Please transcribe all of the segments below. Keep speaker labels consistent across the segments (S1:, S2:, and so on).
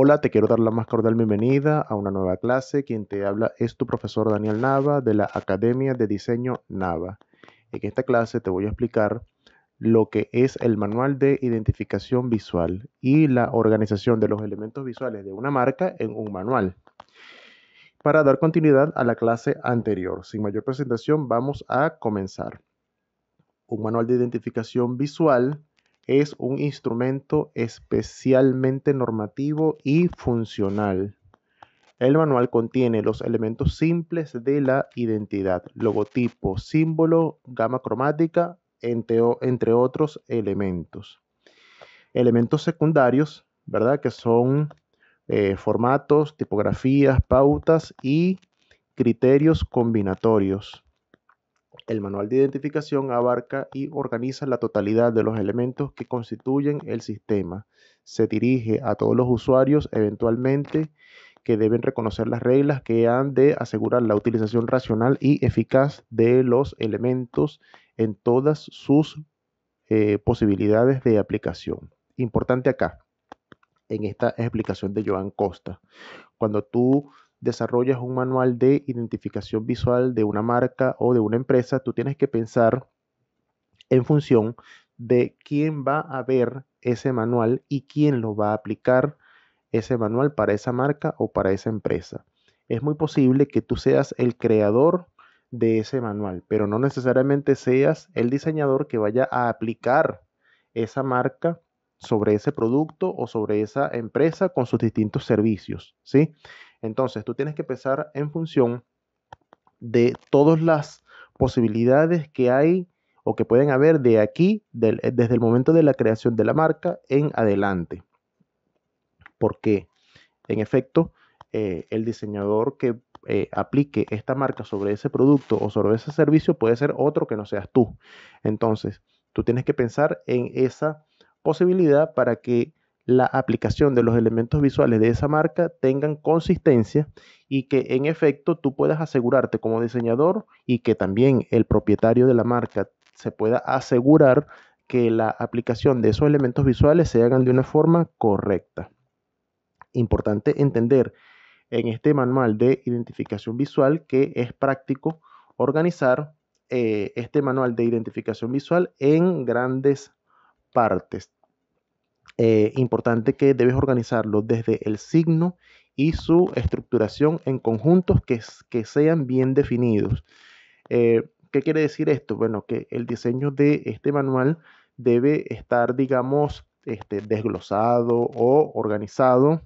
S1: Hola, te quiero dar la más cordial bienvenida a una nueva clase. Quien te habla es tu profesor Daniel Nava de la Academia de Diseño Nava. En esta clase te voy a explicar lo que es el manual de identificación visual y la organización de los elementos visuales de una marca en un manual. Para dar continuidad a la clase anterior, sin mayor presentación, vamos a comenzar. Un manual de identificación visual es un instrumento especialmente normativo y funcional. El manual contiene los elementos simples de la identidad, logotipo, símbolo, gama cromática, entre otros elementos. Elementos secundarios, ¿verdad? Que son formatos, tipografías, pautas y criterios combinatorios. El manual de identificación abarca y organiza la totalidad de los elementos que constituyen el sistema. Se dirige a todos los usuarios eventualmente que deben reconocer las reglas que han de asegurar la utilización racional y eficaz de los elementos en todas sus posibilidades de aplicación. Importante acá, en esta explicación de Joan Costa. Cuando tú desarrollas un manual de identificación visual de una marca o de una empresa, tú tienes que pensar en función de quién va a ver ese manual y quién lo va a aplicar ese manual para esa marca o para esa empresa. Es muy posible que tú seas el creador de ese manual, pero no necesariamente seas el diseñador que vaya a aplicar esa marca sobre ese producto o sobre esa empresa con sus distintos servicios, ¿sí? Entonces, tú tienes que pensar en función de todas las posibilidades que hay o que pueden haber de aquí, desde el momento de la creación de la marca en adelante. Porque, en efecto, el diseñador que aplique esta marca sobre ese producto o sobre ese servicio puede ser otro que no seas tú. Entonces, tú tienes que pensar en esa posibilidad para que la aplicación de los elementos visuales de esa marca tengan consistencia y que en efecto tú puedas asegurarte como diseñador y que también el propietario de la marca se pueda asegurar que la aplicación de esos elementos visuales se hagan de una forma correcta. Importante entender en este manual de identificación visual que es práctico organizar este manual de identificación visual en grandes partes. Importante que debes organizarlo desde el signo y su estructuración en conjuntos que sean bien definidos. ¿Qué quiere decir esto? Bueno, que el diseño de este manual debe estar, digamos, desglosado o organizado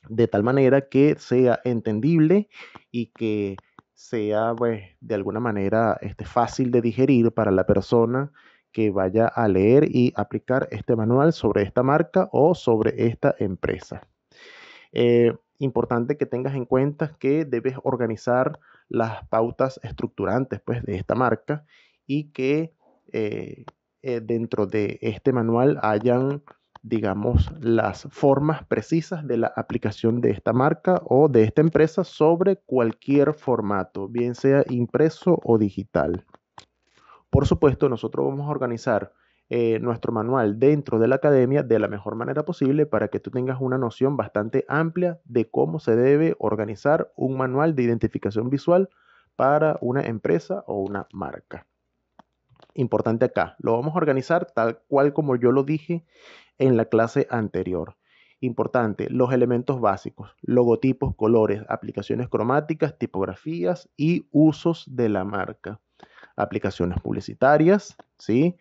S1: de tal manera que sea entendible y que sea, pues, de alguna manera fácil de digerir para la persona que vaya a leer y aplicar este manual sobre esta marca o sobre esta empresa. Importante que tengas en cuenta que debes organizar las pautas estructurantes, pues, de esta marca y que dentro de este manual hayan, digamos, las formas precisas de la aplicación de esta marca o de esta empresa sobre cualquier formato, bien sea impreso o digital. Por supuesto, nosotros vamos a organizar nuestro manual dentro de la academia de la mejor manera posible para que tú tengas una noción bastante amplia de cómo se debe organizar un manual de identificación visual para una empresa o una marca. Importante acá, lo vamos a organizar tal cual como yo lo dije en la clase anterior. Importante, los elementos básicos, logotipos, colores, aplicaciones cromáticas, tipografías y usos de la marca. Aplicaciones publicitarias, ¿sí?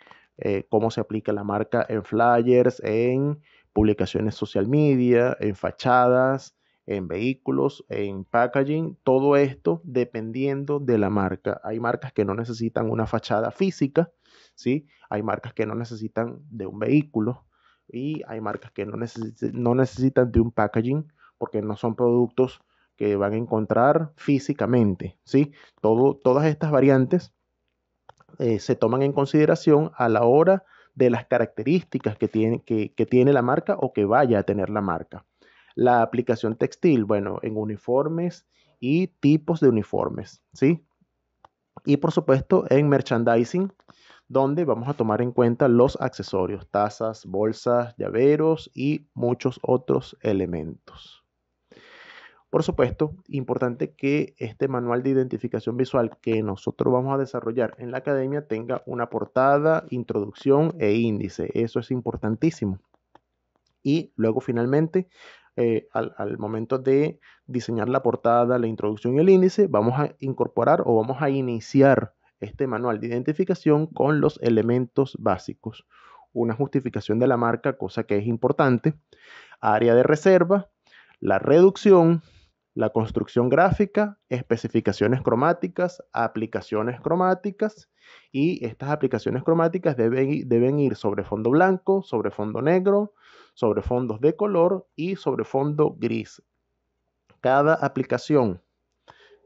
S1: Cómo se aplica la marca en flyers, en publicaciones social media, en fachadas, en vehículos, en packaging, todo esto dependiendo de la marca. Hay marcas que no necesitan una fachada física, ¿sí? Hay marcas que no necesitan de un vehículo y hay marcas que no necesitan de un packaging porque no son productos que van a encontrar físicamente, ¿sí? Todas estas variantes se toman en consideración a la hora de las características que tiene la marca o que vaya a tener la marca. La aplicación textil, bueno, en uniformes y tipos de uniformes, ¿sí? Y por supuesto en merchandising, donde vamos a tomar en cuenta los accesorios, tazas, bolsas, llaveros y muchos otros elementos. Por supuesto, importante que este manual de identificación visual que nosotros vamos a desarrollar en la academia tenga una portada, introducción e índice. Eso es importantísimo. Y luego finalmente, al momento de diseñar la portada, la introducción y el índice, vamos a incorporar o vamos a iniciar este manual de identificación con los elementos básicos. Una justificación de la marca, cosa que es importante, área de reserva, la reducción, la construcción gráfica, especificaciones cromáticas, aplicaciones cromáticas, y estas aplicaciones cromáticas deben ir sobre fondo blanco, sobre fondo negro, sobre fondos de color y sobre fondo gris. Cada aplicación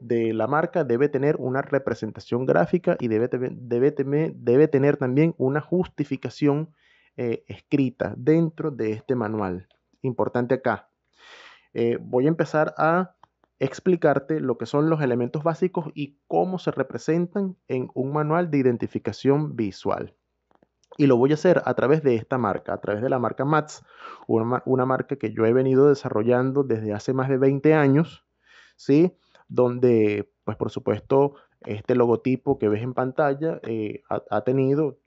S1: de la marca debe tener una representación gráfica y debe tener también una justificación escrita dentro de este manual. Importante acá. Voy a empezar a explicarte lo que son los elementos básicos y cómo se representan en un manual de identificación visual. Y lo voy a hacer a través de esta marca, a través de la marca MATS, una marca que yo he venido desarrollando desde hace más de 20 años, ¿sí? Donde, pues por supuesto, este logotipo que ves en pantalla ha tenido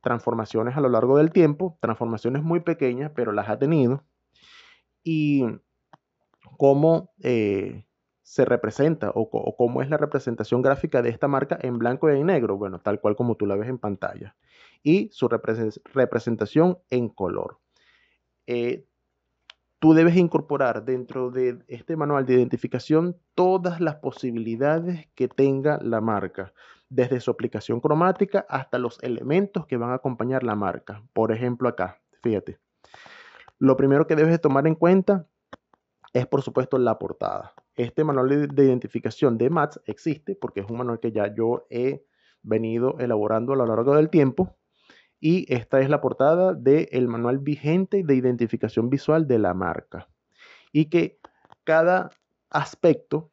S1: transformaciones a lo largo del tiempo, transformaciones muy pequeñas, pero las ha tenido. Y cómo se representa o cómo es la representación gráfica de esta marca en blanco y en negro, bueno, tal cual como tú la ves en pantalla, y su representación en color. Tú debes incorporar dentro de este manual de identificación todas las posibilidades que tenga la marca, desde su aplicación cromática hasta los elementos que van a acompañar la marca. Por ejemplo, acá, fíjate, lo primero que debes de tomar en cuenta es, por supuesto, la portada. Este manual de identificación de MATS existe porque es un manual que ya yo he venido elaborando a lo largo del tiempo, y esta es la portada del manual vigente de identificación visual de la marca, y que cada aspecto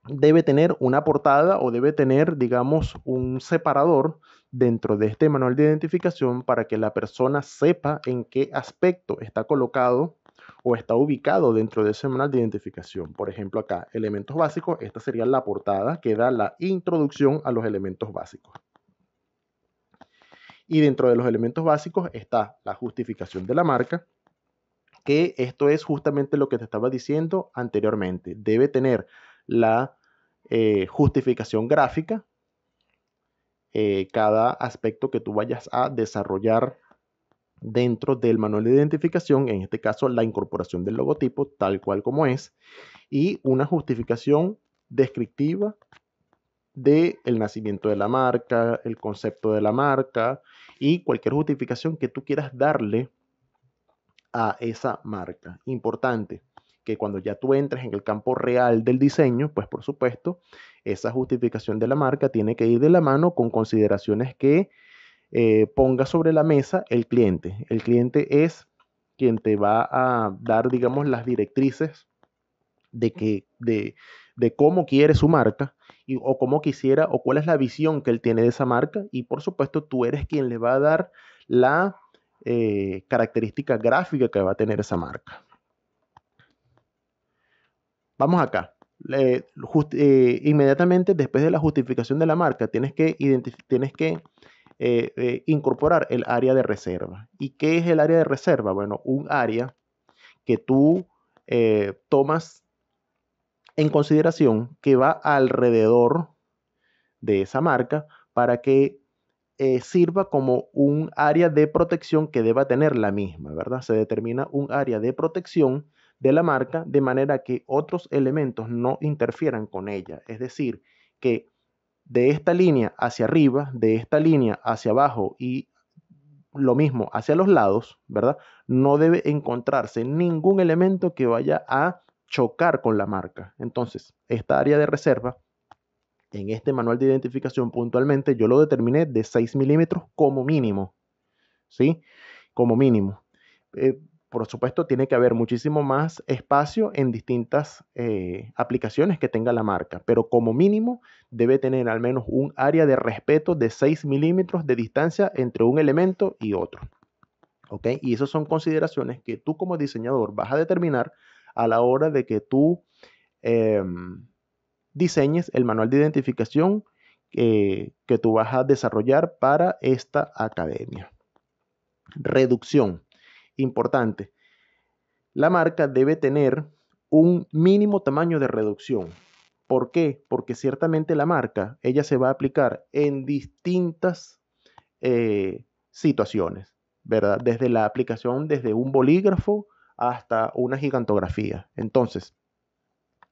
S1: debe tener una portada o debe tener, digamos, un separador dentro de este manual de identificación para que la persona sepa en qué aspecto está colocado o está ubicado dentro de ese manual de identificación. Por ejemplo, acá, elementos básicos, esta sería la portada que da la introducción a los elementos básicos. Y dentro de los elementos básicos está la justificación de la marca, que esto es justamente lo que te estaba diciendo anteriormente. Debe tener la justificación gráfica, cada aspecto que tú vayas a desarrollar dentro del manual de identificación, en este caso la incorporación del logotipo tal cual como es, y una justificación descriptiva del nacimiento de la marca, el concepto de la marca y cualquier justificación que tú quieras darle a esa marca. Importante que cuando ya tú entres en el campo real del diseño, pues por supuesto, esa justificación de la marca tiene que ir de la mano con consideraciones que ponga sobre la mesa el cliente. El cliente es quien te va a dar, digamos, las directrices de cómo quiere su marca o cómo quisiera o cuál es la visión que él tiene de esa marca, y por supuesto tú eres quien le va a dar la característica gráfica que va a tener esa marca. Vamos acá. Inmediatamente después de la justificación de la marca tienes que incorporar el área de reserva. ¿Y qué es el área de reserva? Bueno, un área que tú tomas en consideración que va alrededor de esa marca para que sirva como un área de protección que deba tener la misma, ¿verdad? Se determina un área de protección de la marca de manera que otros elementos no interfieran con ella. Es decir, que de esta línea hacia arriba, de esta línea hacia abajo y lo mismo hacia los lados, ¿verdad? No debe encontrarse ningún elemento que vaya a chocar con la marca. Entonces, esta área de reserva, en este manual de identificación puntualmente, yo lo determiné de 6 milímetros como mínimo, ¿sí? Como mínimo. por supuesto, tiene que haber muchísimo más espacio en distintas aplicaciones que tenga la marca, pero como mínimo debe tener al menos un área de respeto de 6 milímetros de distancia entre un elemento y otro. ¿Ok? Y esas son consideraciones que tú como diseñador vas a determinar a la hora de que tú diseñes el manual de identificación que tú vas a desarrollar para esta academia. Reducción. Importante. La marca debe tener un mínimo tamaño de reducción. ¿Por qué? Porque ciertamente la marca, ella se va a aplicar en distintas situaciones, ¿verdad? Desde la aplicación, desde un bolígrafo hasta una gigantografía. Entonces,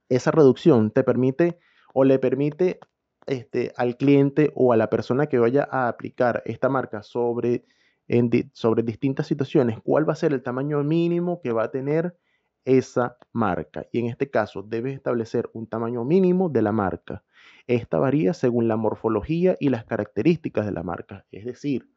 S1: esa reducción te permite o le permite al cliente o a la persona que vaya a aplicar esta marca sobre distintas situaciones, cuál va a ser el tamaño mínimo que va a tener esa marca. Y en este caso, debes establecer un tamaño mínimo de la marca. Esta varía según la morfología y las características de la marca. Es decir,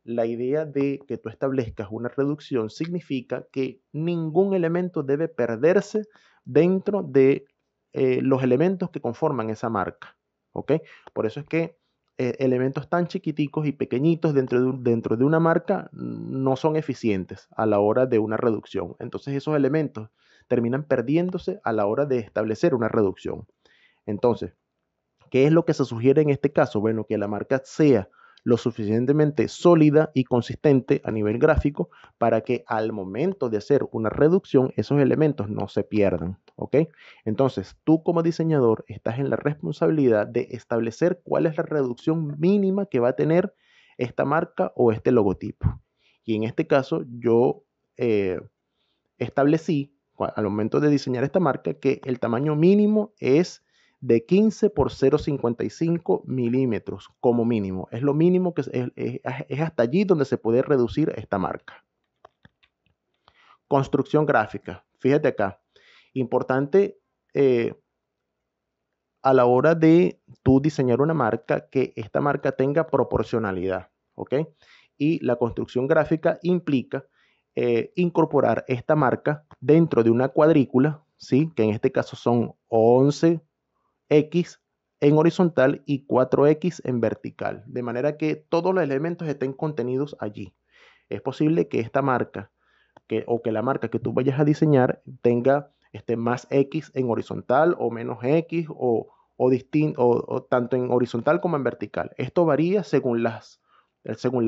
S1: la idea de que tú establezcas una reducción significa que ningún elemento debe perderse dentro de los elementos que conforman esa marca. ¿Ok? Por eso es que elementos tan chiquiticos y pequeñitos dentro de una marca no son eficientes a la hora de una reducción. Entonces esos elementos terminan perdiéndose a la hora de establecer una reducción. Entonces, ¿qué es lo que se sugiere en este caso? Bueno, que la marca sea lo suficientemente sólida y consistente a nivel gráfico para que al momento de hacer una reducción esos elementos no se pierdan, ¿ok? Entonces, tú como diseñador estás en la responsabilidad de establecer cuál es la reducción mínima que va a tener esta marca o este logotipo. Y en este caso, yo establecí al momento de diseñar esta marca que el tamaño mínimo es de 15 por 0,55 milímetros como mínimo. Es lo mínimo que es hasta allí donde se puede reducir esta marca. Construcción gráfica. Fíjate acá. Importante a la hora de tú diseñar una marca, que esta marca tenga proporcionalidad. ¿Ok? Y la construcción gráfica implica incorporar esta marca dentro de una cuadrícula, ¿sí? Que en este caso son 11X en horizontal y 4X en vertical, de manera que todos los elementos estén contenidos allí. Es posible que esta marca o que la marca que tú vayas a diseñar tenga más X en horizontal o menos X o tanto en horizontal como en vertical. Esto varía según la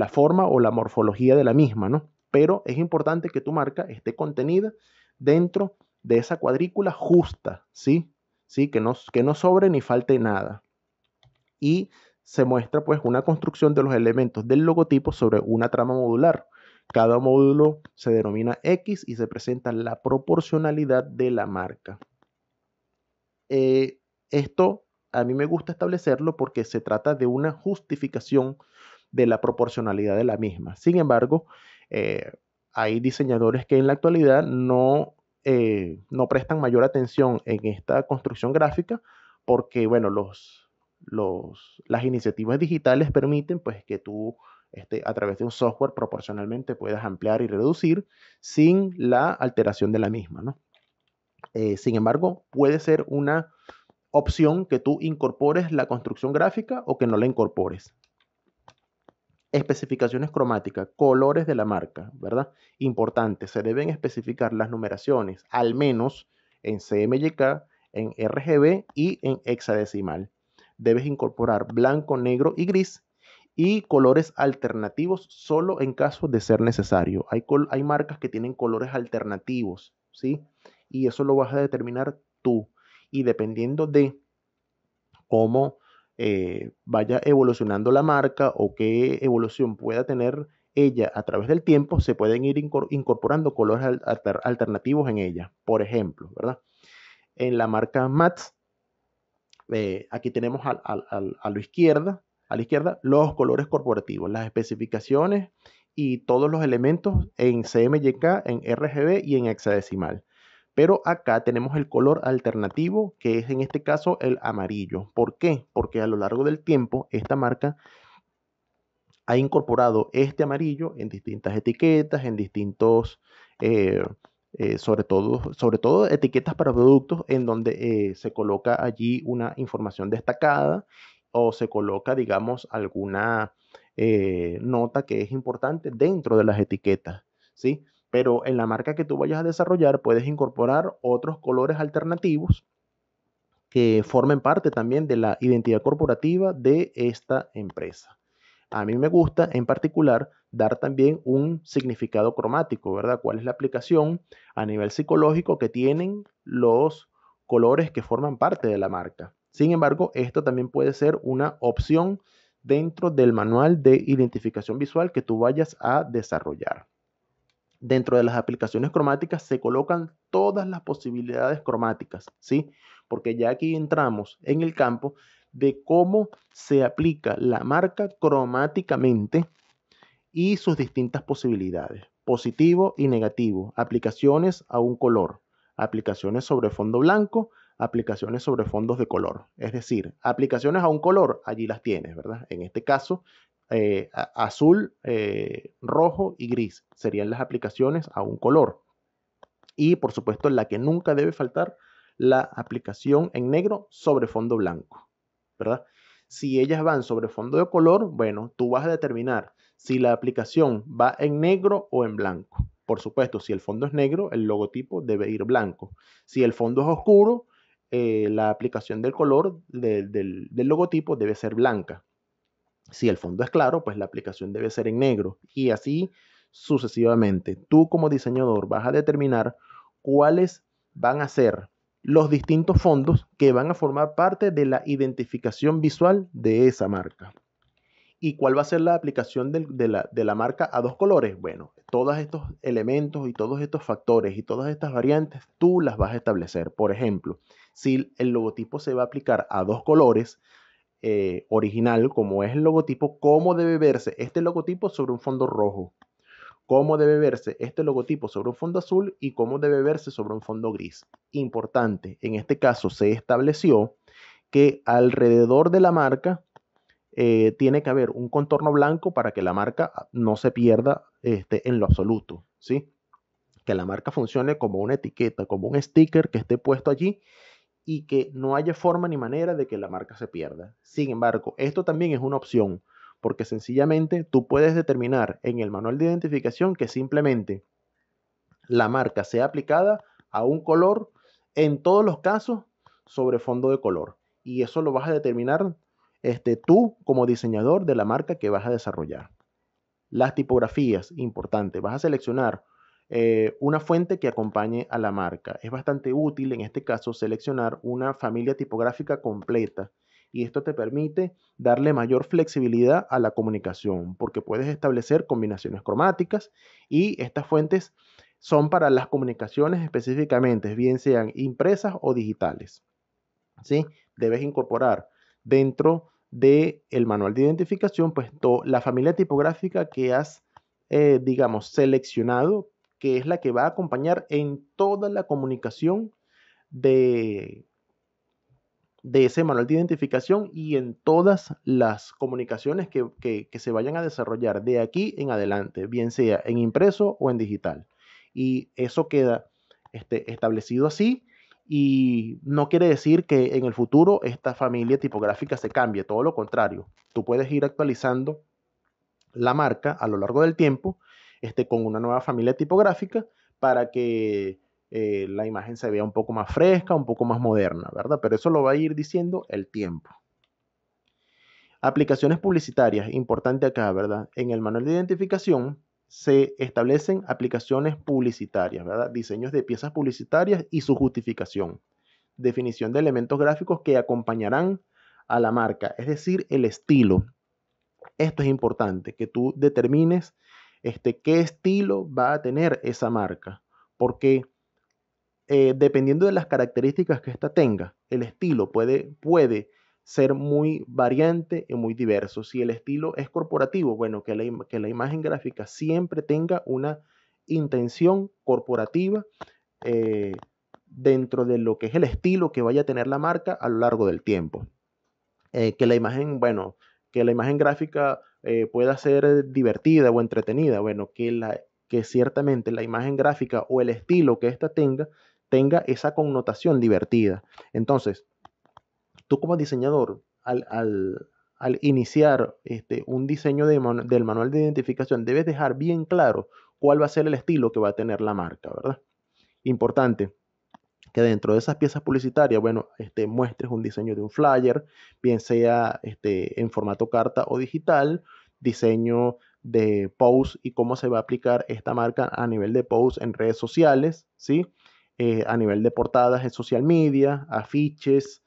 S1: forma o la morfología de la misma, ¿no? Pero es importante que tu marca esté contenida dentro de esa cuadrícula justa, ¿sí? ¿Sí? Que no sobre ni falte nada. Y se muestra pues una construcción de los elementos del logotipo sobre una trama modular. Cada módulo se denomina X y se presenta la proporcionalidad de la marca. Esto a mí me gusta establecerlo porque se trata de una justificación de la proporcionalidad de la misma. Sin embargo, hay diseñadores que en la actualidad no prestan mayor atención en esta construcción gráfica porque, bueno, las iniciativas digitales permiten pues que tú a través de un software proporcionalmente puedas ampliar y reducir sin la alteración de la misma, ¿no? Sin embargo, puede ser una opción que tú incorpores la construcción gráfica o que no la incorpores. Especificaciones cromáticas, colores de la marca, ¿verdad? Importante, se deben especificar las numeraciones, al menos en CMYK, en RGB y en hexadecimal. Debes incorporar blanco, negro y gris y colores alternativos solo en caso de ser necesario. Hay marcas que tienen colores alternativos, ¿sí? Y eso lo vas a determinar tú. Y dependiendo de cómo vaya evolucionando la marca o qué evolución pueda tener ella a través del tiempo, se pueden ir incorporando colores alternativos en ella. Por ejemplo, ¿verdad? En la marca Mats, aquí tenemos a la izquierda los colores corporativos, las especificaciones y todos los elementos en CMYK, en RGB y en hexadecimal. Pero acá tenemos el color alternativo, que es en este caso el amarillo. ¿Por qué? Porque a lo largo del tiempo esta marca ha incorporado este amarillo en distintas etiquetas, en distintos eh, sobre todo etiquetas para productos en donde se coloca allí una información destacada o se coloca, digamos, alguna nota que es importante dentro de las etiquetas, ¿sí? Pero en la marca que tú vayas a desarrollar puedes incorporar otros colores alternativos que formen parte también de la identidad corporativa de esta empresa. A mí me gusta en particular dar también un significado cromático, ¿verdad? ¿Cuál es la aplicación a nivel psicológico que tienen los colores que forman parte de la marca? Sin embargo, esto también puede ser una opción dentro del manual de identificación visual que tú vayas a desarrollar. Dentro de las aplicaciones cromáticas se colocan todas las posibilidades cromáticas, ¿sí? Porque ya aquí entramos en el campo de cómo se aplica la marca cromáticamente y sus distintas posibilidades, positivo y negativo, aplicaciones a un color, aplicaciones sobre fondo blanco, aplicaciones sobre fondos de color. Es decir, aplicaciones a un color, allí las tienes, ¿verdad? En este caso, azul, rojo y gris serían las aplicaciones a un color. Y por supuesto, la que nunca debe faltar, la aplicación en negro sobre fondo blanco, ¿verdad? Si ellas van sobre fondo de color, bueno, tú vas a determinar si la aplicación va en negro o en blanco. Por supuesto, si el fondo es negro, el logotipo debe ir blanco. Si el fondo es oscuro, la aplicación del color del logotipo debe ser blanca. Si el fondo es claro, pues la aplicación debe ser en negro y así sucesivamente. Tú como diseñador vas a determinar cuáles van a ser los distintos fondos que van a formar parte de la identificación visual de esa marca. ¿Y cuál va a ser la aplicación de la marca a dos colores? Bueno, todos estos elementos y todos estos factores y todas estas variantes tú las vas a establecer. Por ejemplo, si el logotipo se va a aplicar a dos colores, original, como es el logotipo, cómo debe verse este logotipo sobre un fondo rojo, cómo debe verse este logotipo sobre un fondo azul y cómo debe verse sobre un fondo gris. Importante, en este caso se estableció que alrededor de la marca tiene que haber un contorno blanco para que la marca no se pierda en lo absoluto, ¿sí? Que la marca funcione como una etiqueta, como un sticker que esté puesto allí y que no haya forma ni manera de que la marca se pierda. Sin embargo, esto también es una opción, porque sencillamente tú puedes determinar en el manual de identificación que simplemente la marca sea aplicada a un color en todos los casos sobre fondo de color. Y eso lo vas a determinar tú como diseñador de la marca que vas a desarrollar. Las tipografías, importante, vas a seleccionar una fuente que acompañe a la marca. Es bastante útil en este caso seleccionar una familia tipográfica completa y esto te permite darle mayor flexibilidad a la comunicación porque puedes establecer combinaciones cromáticas y estas fuentes son para las comunicaciones específicamente, bien sean impresas o digitales. ¿Sí? Debes incorporar dentro del manual de identificación, pues la familia tipográfica que has, digamos, seleccionado, que es la que va a acompañar en toda la comunicación de, de ese manual de identificación y en todas las comunicaciones que se vayan a desarrollar de aquí en adelante, bien sea en impreso o en digital. Y eso queda establecido así y no quiere decir que en el futuro esta familia tipográfica se cambie, todo lo contrario. Tú puedes ir actualizando la marca a lo largo del tiempo con una nueva familia tipográfica para que la imagen se vea un poco más fresca, un poco más moderna, ¿verdad? Pero eso lo va a ir diciendo el tiempo. Aplicaciones publicitarias, importante acá, ¿verdad? En el manual de identificación se establecen aplicaciones publicitarias, ¿verdad? Diseños de piezas publicitarias y su justificación. Definición de elementos gráficos que acompañarán a la marca, es decir, el estilo. Esto es importante, que tú determines qué estilo va a tener esa marca, porque dependiendo de las características que ésta tenga, el estilo puede ser muy variante y muy diverso. Si el estilo es corporativo, bueno, que la imagen gráfica siempre tenga una intención corporativa eh, dentro de lo que es el estilo que vaya a tener la marca a lo largo del tiempo. Que la imagen, que la imagen gráfica pueda ser divertida o entretenida, bueno, que ciertamente la imagen gráfica o el estilo que ésta tenga esa connotación divertida. Entonces, tú como diseñador, al iniciar un diseño del manual de identificación, debes dejar bien claro cuál va a ser el estilo que va a tener la marca, ¿verdad? Importante que dentro de esas piezas publicitarias, bueno, muestres un diseño de un flyer, bien sea en formato carta o digital, diseño de post y cómo se va a aplicar esta marca a nivel de post en redes sociales, ¿sí? A nivel de portadas en social media, afiches,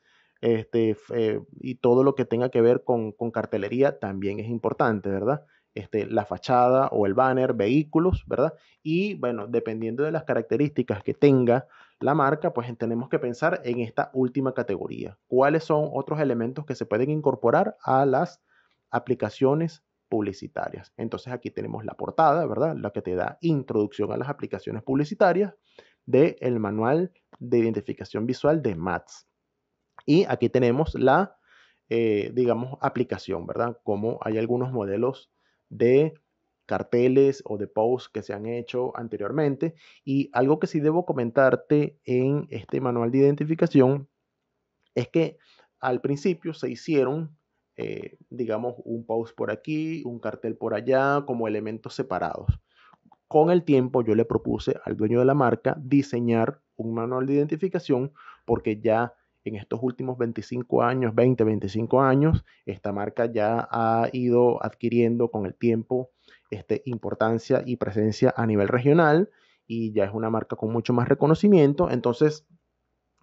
S1: y todo lo que tenga que ver con cartelería también es importante, ¿verdad? La fachada o el banner, vehículos, ¿verdad? Y bueno, dependiendo de las características que tenga la marca, pues tenemos que pensar en esta última categoría. ¿Cuáles son otros elementos que se pueden incorporar a las aplicaciones publicitarias? Entonces aquí tenemos la portada, ¿verdad? La que te da introducción a las aplicaciones publicitarias del manual de identificación visual de MATS. Y aquí tenemos la, digamos, aplicación, ¿verdad? Como hay algunos modelos de carteles o de posts que se han hecho anteriormente. Y algo que sí debo comentarte en este manual de identificación es que al principio se hicieron, digamos, un post por aquí, un cartel por allá, como elementos separados. Con el tiempo yo le propuse al dueño de la marca diseñar un manual de identificación porque ya en estos últimos 25 años, 20, 25 años, esta marca ya ha ido adquiriendo con el tiempo importancia y presencia a nivel regional y ya es una marca con mucho más reconocimiento. Entonces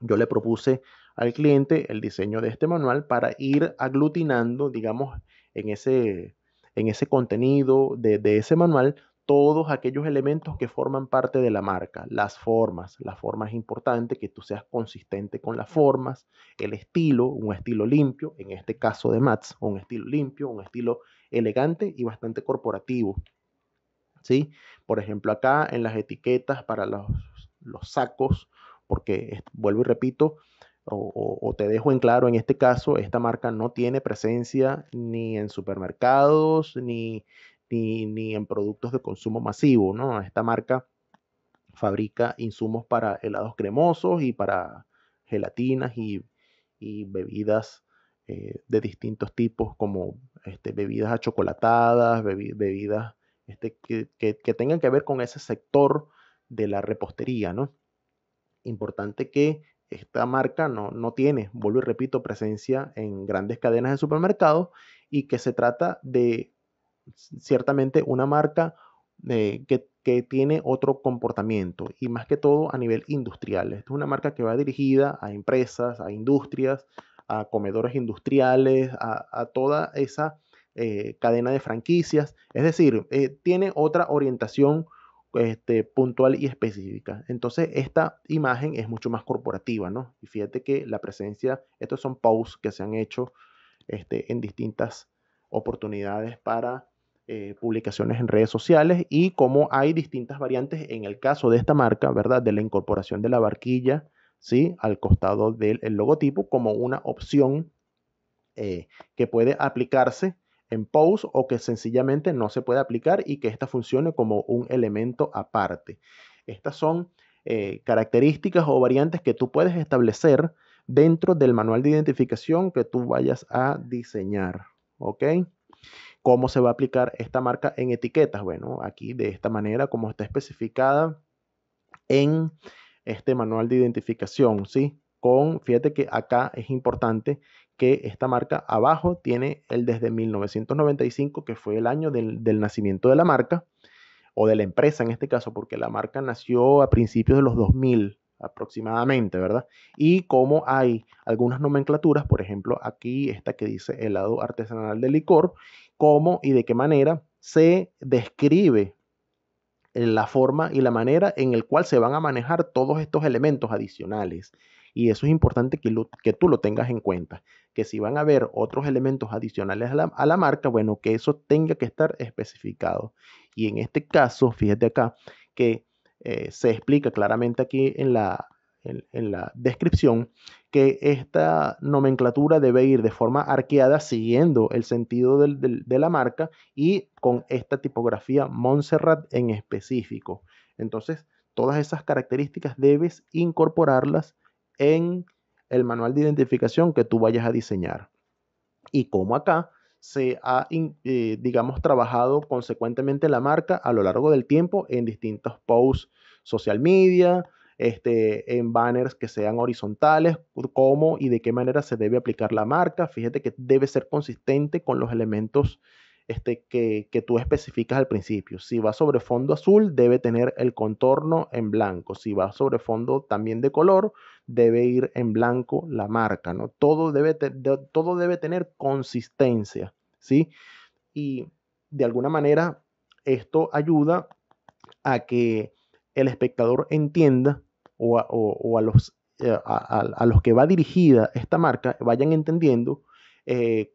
S1: yo le propuse al cliente el diseño de este manual para ir aglutinando, digamos, en ese contenido de ese manual todos aquellos elementos que forman parte de la marca, las formas. La forma es importante, que tú seas consistente con las formas, el estilo, un estilo limpio, en este caso de Mats, un estilo limpio, un estilo elegante y bastante corporativo, ¿sí? Por ejemplo, acá en las etiquetas para los sacos, porque vuelvo y repito, o te dejo en claro, en este caso, esta marca no tiene presencia ni en supermercados, ni en productos de consumo masivo, ¿no? Esta marca fabrica insumos para helados cremosos y para gelatinas y bebidas de distintos tipos, como bebidas achocolatadas, bebidas que tengan que ver con ese sector de la repostería, ¿no? Importante que esta marca no tiene, vuelvo y repito, presencia en grandes cadenas de supermercados y que se trata de ciertamente una marca que tiene otro comportamiento y más que todo a nivel industrial. Esta es una marca que va dirigida a empresas, a industrias, a comedores industriales, a toda esa cadena de franquicias. Es decir, tiene otra orientación puntual y específica. Entonces, esta imagen es mucho más corporativa, ¿no? Y fíjate que la presencia, estos son posts que se han hecho en distintas oportunidades para publicaciones en redes sociales y como hay distintas variantes en el caso de esta marca, ¿verdad? De la incorporación de la barquilla, ¿sí? Al costado del logotipo como una opción que puede aplicarse en post o que sencillamente no se puede aplicar y que esta funcione como un elemento aparte. Estas son características o variantes que tú puedes establecer dentro del manual de identificación que tú vayas a diseñar. ¿Ok? ¿Cómo se va a aplicar esta marca en etiquetas? Bueno, aquí de esta manera, como está especificada en este manual de identificación, ¿sí? Fíjate que acá es importante que esta marca abajo tiene el desde 1995, que fue el año del nacimiento de la marca, o de la empresa en este caso, porque la marca nació a principios de los 2000 aproximadamente, ¿verdad? Y como hay algunas nomenclaturas, por ejemplo, aquí esta que dice helado artesanal de licor, cómo y de qué manera se describe la forma y la manera en el cual se van a manejar todos estos elementos adicionales. Y eso es importante que tú lo tengas en cuenta, que si van a haber otros elementos adicionales a la marca, bueno, que eso tenga que estar especificado. Y en este caso, fíjate acá, que se explica claramente aquí en la descripción que esta nomenclatura debe ir de forma arqueada siguiendo el sentido de la marca y con esta tipografía Montserrat en específico. Entonces, todas esas características debes incorporarlas en el manual de identificación que tú vayas a diseñar. Y como acá se ha, digamos, trabajado consecuentemente la marca a lo largo del tiempo en distintos posts social media, en banners que sean horizontales, cómo y de qué manera se debe aplicar la marca. Fíjate que debe ser consistente con los elementos que tú especificas al principio. Si va sobre fondo azul, debe tener el contorno en blanco. Si va sobre fondo también de color, debe ir en blanco la marca, ¿no? Todo debe tener consistencia, ¿sí? Y de alguna manera esto ayuda a que el espectador entienda o a los que va dirigida esta marca vayan entendiendo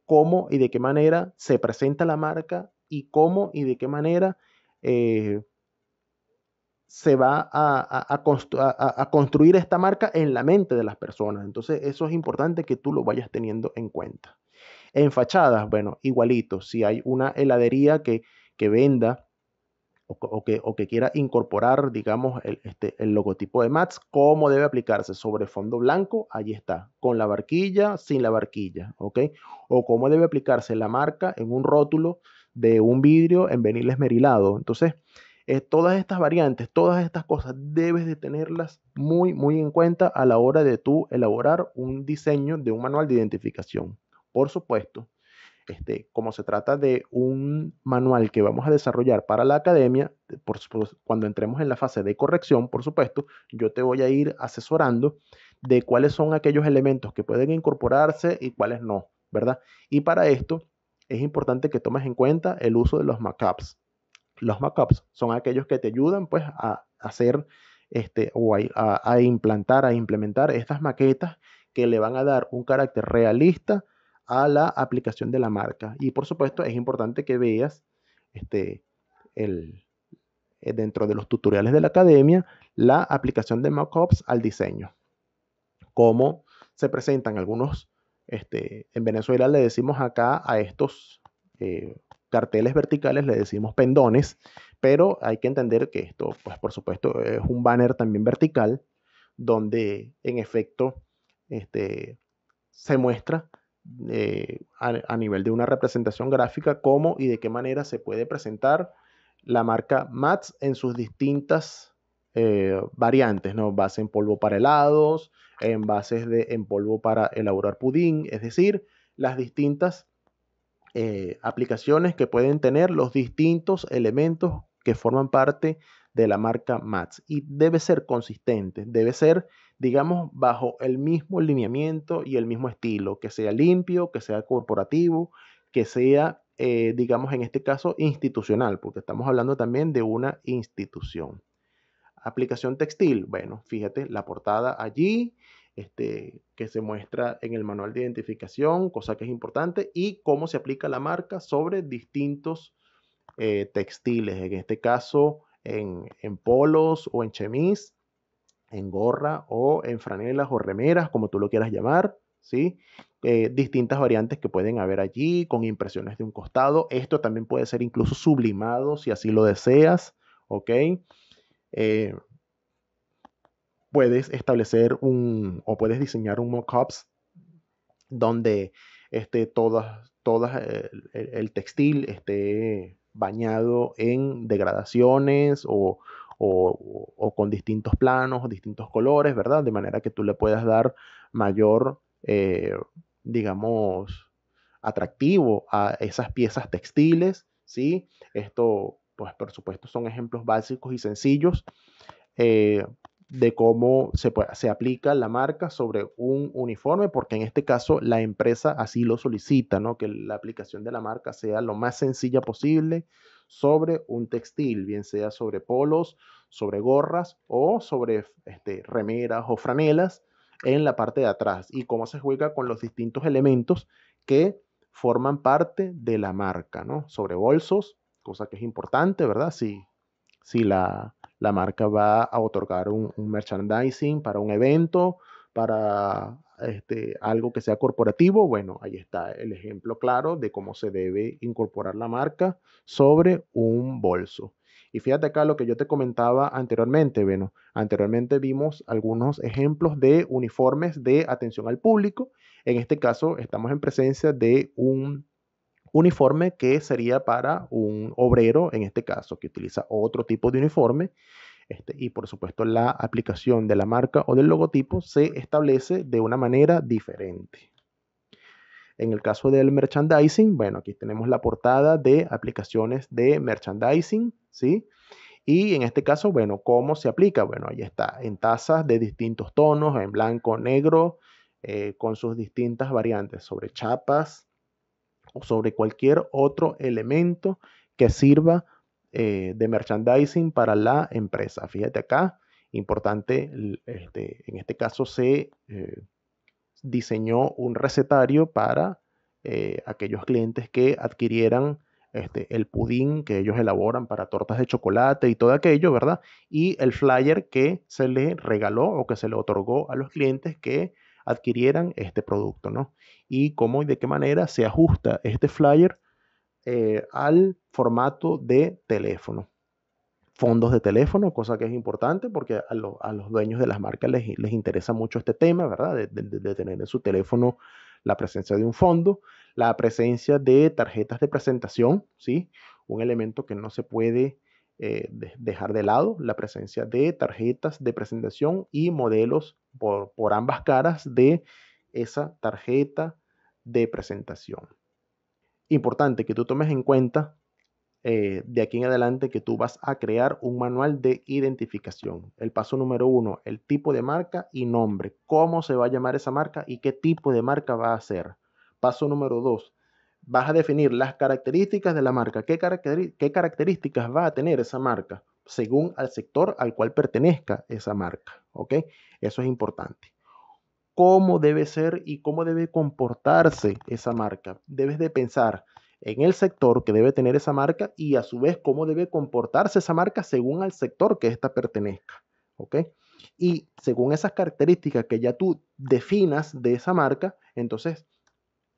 S1: cómo y de qué manera se presenta la marca y cómo y de qué manera eh, se va a construir esta marca en la mente de las personas. Entonces, eso es importante que tú lo vayas teniendo en cuenta. En fachadas, bueno, igualito, si hay una heladería que venda o que quiera incorporar, digamos, el logotipo de Mats, ¿cómo debe aplicarse? Sobre fondo blanco, ahí está, con la barquilla, sin la barquilla, ¿ok? O cómo debe aplicarse la marca en un rótulo de un vidrio en vinil esmerilado. Entonces, todas estas variantes, todas estas cosas, debes de tenerlas muy, muy en cuenta a la hora de tú elaborar un diseño de un manual de identificación. Por supuesto, como se trata de un manual que vamos a desarrollar para la academia, cuando entremos en la fase de corrección, por supuesto, yo te voy a ir asesorando de cuáles son aquellos elementos que pueden incorporarse y cuáles no, ¿verdad? Y para esto es importante que tomes en cuenta el uso de los mockups. Los mockups son aquellos que te ayudan pues a hacer o a implantar, a implementar estas maquetas que le van a dar un carácter realista a la aplicación de la marca. Y por supuesto es importante que veas este, el, dentro de los tutoriales de la academia la aplicación de mockups al diseño. Cómo se presentan algunos, en Venezuela le decimos acá a estos carteles verticales, le decimos pendones, pero hay que entender que esto, pues por supuesto, es un banner también vertical, donde en efecto se muestra a nivel de una representación gráfica cómo y de qué manera se puede presentar la marca Mats en sus distintas variantes, ¿no? Base en polvo para helados, envases en polvo para elaborar pudín, es decir, las distintas aplicaciones que pueden tener los distintos elementos que forman parte de la marca Mats. Y debe ser consistente, debe ser, digamos, bajo el mismo lineamiento y el mismo estilo, que sea limpio, que sea corporativo, que sea, digamos, en este caso, institucional, porque estamos hablando también de una institución. Aplicación textil, bueno, fíjate la portada allí, que se muestra en el manual de identificación, cosa que es importante, y cómo se aplica la marca sobre distintos textiles, en este caso en polos o en chemis, en gorra o en franelas o remeras, como tú lo quieras llamar, ¿sí? Distintas variantes que pueden haber allí con impresiones de un costado. Esto también puede ser incluso sublimado si así lo deseas, ¿ok? Eh, puedes establecer o puedes diseñar un mockups donde todas el textil esté bañado en degradaciones o con distintos planos o distintos colores, ¿verdad? De manera que tú le puedas dar mayor, digamos, atractivo a esas piezas textiles, ¿sí? Esto, pues por supuesto, son ejemplos básicos y sencillos eh, de cómo se aplica la marca sobre un uniforme, porque en este caso la empresa así lo solicita, ¿no? Que la aplicación de la marca sea lo más sencilla posible sobre un textil, bien sea sobre polos, sobre gorras o sobre remeras o franelas en la parte de atrás y cómo se juega con los distintos elementos que forman parte de la marca, ¿no? Sobre bolsos, cosa que es importante, ¿verdad? Si si la marca va a otorgar un merchandising para un evento, para algo que sea corporativo. Bueno, ahí está el ejemplo claro de cómo se debe incorporar la marca sobre un bolso. Y fíjate acá lo que yo te comentaba anteriormente. Bueno, anteriormente vimos algunos ejemplos de uniformes de atención al público. En este caso, estamos en presencia de un uniforme que sería para un obrero, en este caso, que utiliza otro tipo de uniforme. Y por supuesto, la aplicación de la marca o del logotipo se establece de una manera diferente. En el caso del merchandising, bueno, aquí tenemos la portada de aplicaciones de merchandising, ¿sí? Y en este caso, bueno, ¿cómo se aplica? Bueno, ahí está, en tazas de distintos tonos, en blanco, negro, con sus distintas variantes, sobre chapas o sobre cualquier otro elemento que sirva de merchandising para la empresa. Fíjate acá, importante, en este caso se diseñó un recetario para aquellos clientes que adquirieran el pudín que ellos elaboran para tortas de chocolate y todo aquello, ¿verdad? Y el flyer que se le regaló o que se le otorgó a los clientes que adquirieran este producto, ¿no? Y cómo y de qué manera se ajusta este flyer al formato de teléfono. Fondos de teléfono, cosa que es importante porque a los dueños de las marcas les interesa mucho este tema, ¿verdad? De tener en su teléfono la presencia de un fondo, la presencia de tarjetas de presentación, ¿sí? Un elemento que no se puede dejar de lado, la presencia de tarjetas de presentación y modelos por ambas caras de esa tarjeta de presentación. Importante que tú tomes en cuenta de aquí en adelante que tú vas a crear un manual de identificación. El paso número 1, el tipo de marca y nombre. ¿Cómo se va a llamar esa marca y qué tipo de marca va a ser? Paso número 2, vas a definir las características de la marca. ¿Qué características va a tener esa marca según al sector al cual pertenezca esa marca? ¿Ok? Eso es importante. ¿Cómo debe ser y cómo debe comportarse esa marca? Debes de pensar en el sector que debe tener esa marca y a su vez cómo debe comportarse esa marca según al sector que ésta pertenezca. ¿Ok? Y según esas características que ya tú definas de esa marca, entonces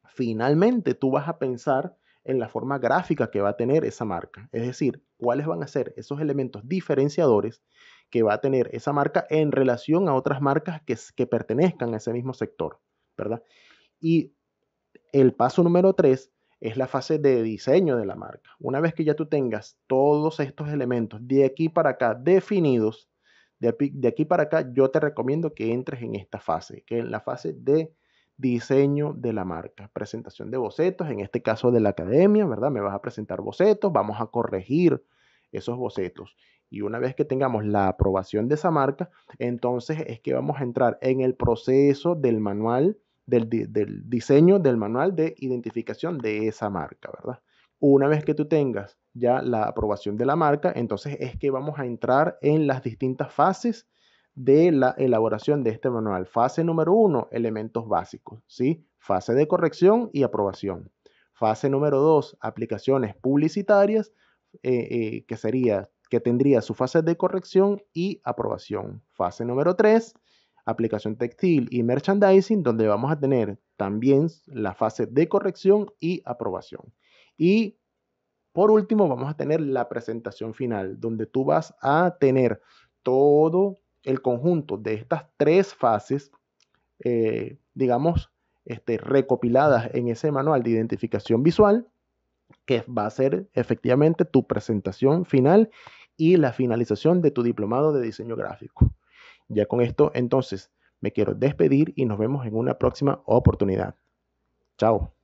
S1: finalmente tú vas a pensar en la forma gráfica que va a tener esa marca. Es decir, cuáles van a ser esos elementos diferenciadores que va a tener esa marca en relación a otras marcas que pertenezcan a ese mismo sector, ¿verdad? Y el paso número 3 es la fase de diseño de la marca. Una vez que ya tú tengas todos estos elementos de aquí para acá definidos, de aquí para acá, yo te recomiendo que entres en esta fase, que es la fase de diseño de la marca, presentación de bocetos, en este caso de la academia, ¿verdad? Me vas a presentar bocetos, vamos a corregir esos bocetos. Y una vez que tengamos la aprobación de esa marca, entonces es que vamos a entrar en el proceso del manual del diseño del manual de identificación de esa marca, ¿verdad? Una vez que tú tengas ya la aprobación de la marca, entonces es que vamos a entrar en las distintas fases de la elaboración de este manual. Fase número 1, elementos básicos, ¿sí? Fase de corrección y aprobación. Fase número 2, aplicaciones publicitarias, que tendría su fase de corrección y aprobación. Fase número 3, aplicación textil y merchandising, donde vamos a tener también la fase de corrección y aprobación. Y por último, vamos a tener la presentación final, donde tú vas a tener todo el conjunto de estas tres fases, digamos, recopiladas en ese manual de identificación visual, que va a ser efectivamente tu presentación final y la finalización de tu diplomado de diseño gráfico. Ya con esto, entonces, me quiero despedir y nos vemos en una próxima oportunidad. Chao.